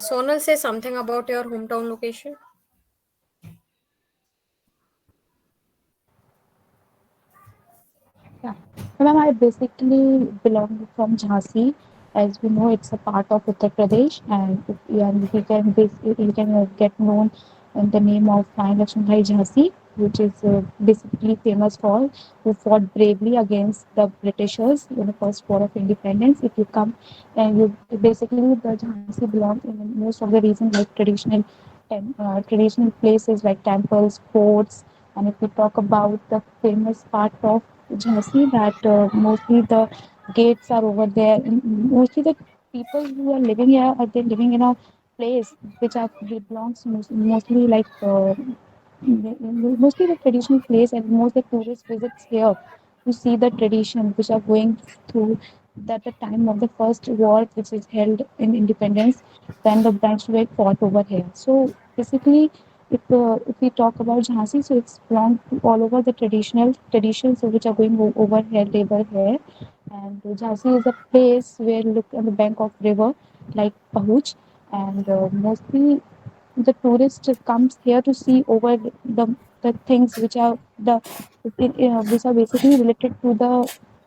Sonal, say something about your hometown location. Yeah. Ma'am, I basically belong from Jhansi. As we know, it's a part of Uttar Pradesh, and he can get known in the name of Rai Lakshmibhai Jhansi, which is basically famous for who fought bravely against the Britishers in the first war of independence. If you come and you basically the Jhansi belong in most of the region like traditional places like temples, forts, and if we talk about the famous part of Jhansi, that mostly the gates are over there. And mostly the people who are living here are they living in a place which are belongs mostly like mostly the traditional place, and most the tourist visits here to see the tradition which are going through that the time of the first war which is held in independence when the Bolshevik fought over here. So basically, if we talk about Jhansi, so it's belong to all over the traditional traditions which are going over here, labor here, and Jhansi is a place where you look on the bank of river like Pahuch, and mostly the tourist comes here to see over the things which are which are basically related to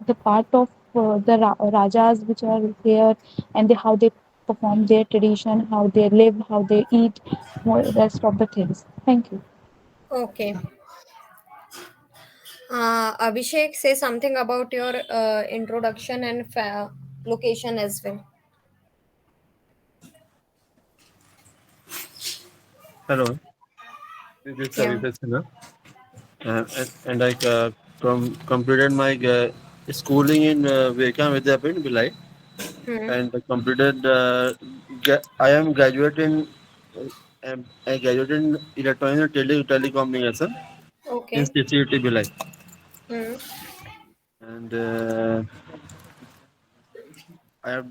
the part of rajas which are here, and how they perform their tradition, how they live, how they eat, more rest of the things. Thank you. Okay. Abhishek, say something about your introduction and location as well. Hello, this is Yeah. Savita Sinha, and I completed my schooling in Vekam Vidyapit, Bhilai, Hmm. and completed. I am graduating. I graduated in electronics and telecommunication in Okay. CCT Bhilai, Hmm. and I have.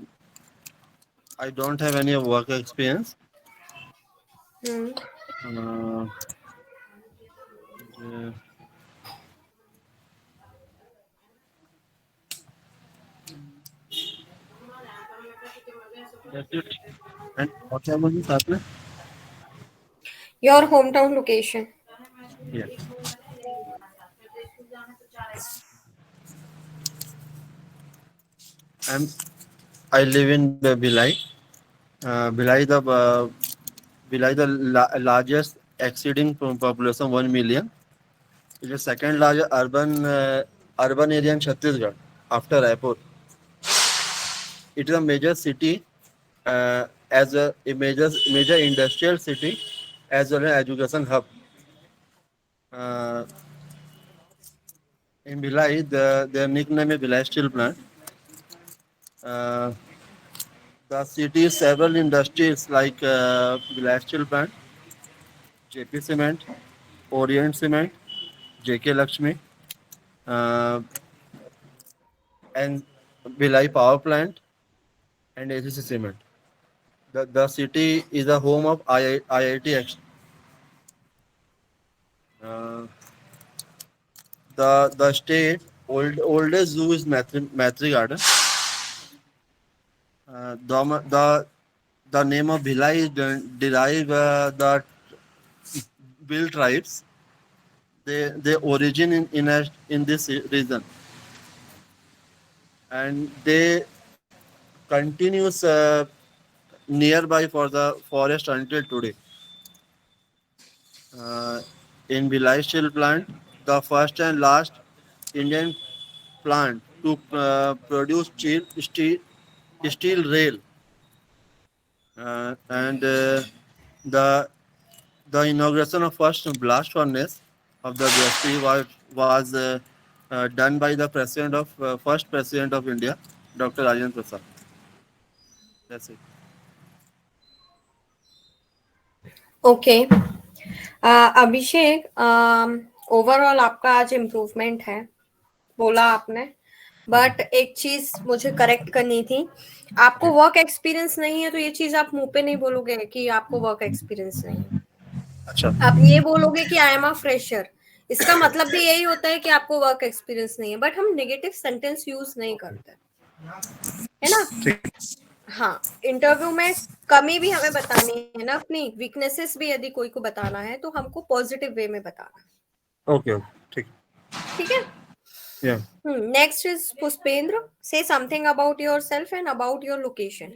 I don't have any work experience. Hmm. Uh, uh, that's it. And what happened is that? Your hometown location. Yeah, I'm. I live in Bhilai. Bhilai, the largest exceeding population 1 million. It is second largest urban area in Chhattisgarh after Raipur. It is a major city as a major industrial city as well as education hub. Uh, in Bhilai, their nickname is Bhilai Steel Plant. Uh, the city several industries like Bhilai Steel Plant, JP Cement, Orient Cement, JK Lakshmi, uh, and Bhilai Power Plant and ACC Cement. The city is the home of IIT. Uh, the state oldest zoo is Matri Garden. The name of Bhilai is derived the Bill tribes. They origin in this region, and they continues nearby for the forest until today. Uh, in Bhilai Steel Plant, the first and last Indian plant to produce steel rail, and the the inauguration of first blast furnace of the industry was done by the president of first president of India, Dr. Rajendra Prasad. That's it. Okay. Abhishek, overall आपका आज improvement है, बोला आपने, but एक चीज मुझे correct करनी थी. आपको वर्क एक्सपीरियंस नहीं है तो ये चीज आप मुंह पे नहीं बोलोगे कि आपको वर्क एक्सपीरियंस नहीं है. अच्छा. आप ये बोलोगे कि आई एम अ फ्रेशर. इसका मतलब भी यही होता है कि आपको वर्क एक्सपीरियंस नहीं है, बट हम नेगेटिव सेंटेंस यूज नहीं करते, है ना. ठीक. हाँ, इंटरव्यू में कमी भी हमें बतानी है ना, अपनी वीकनेसेस भी यदि कोई को बताना है तो हमको पॉजिटिव वे में बताना है। ओके ओके, ठीक। ठीक है। या नेक्स्ट इज पुष्पेंद्र, से something about your self and about your location.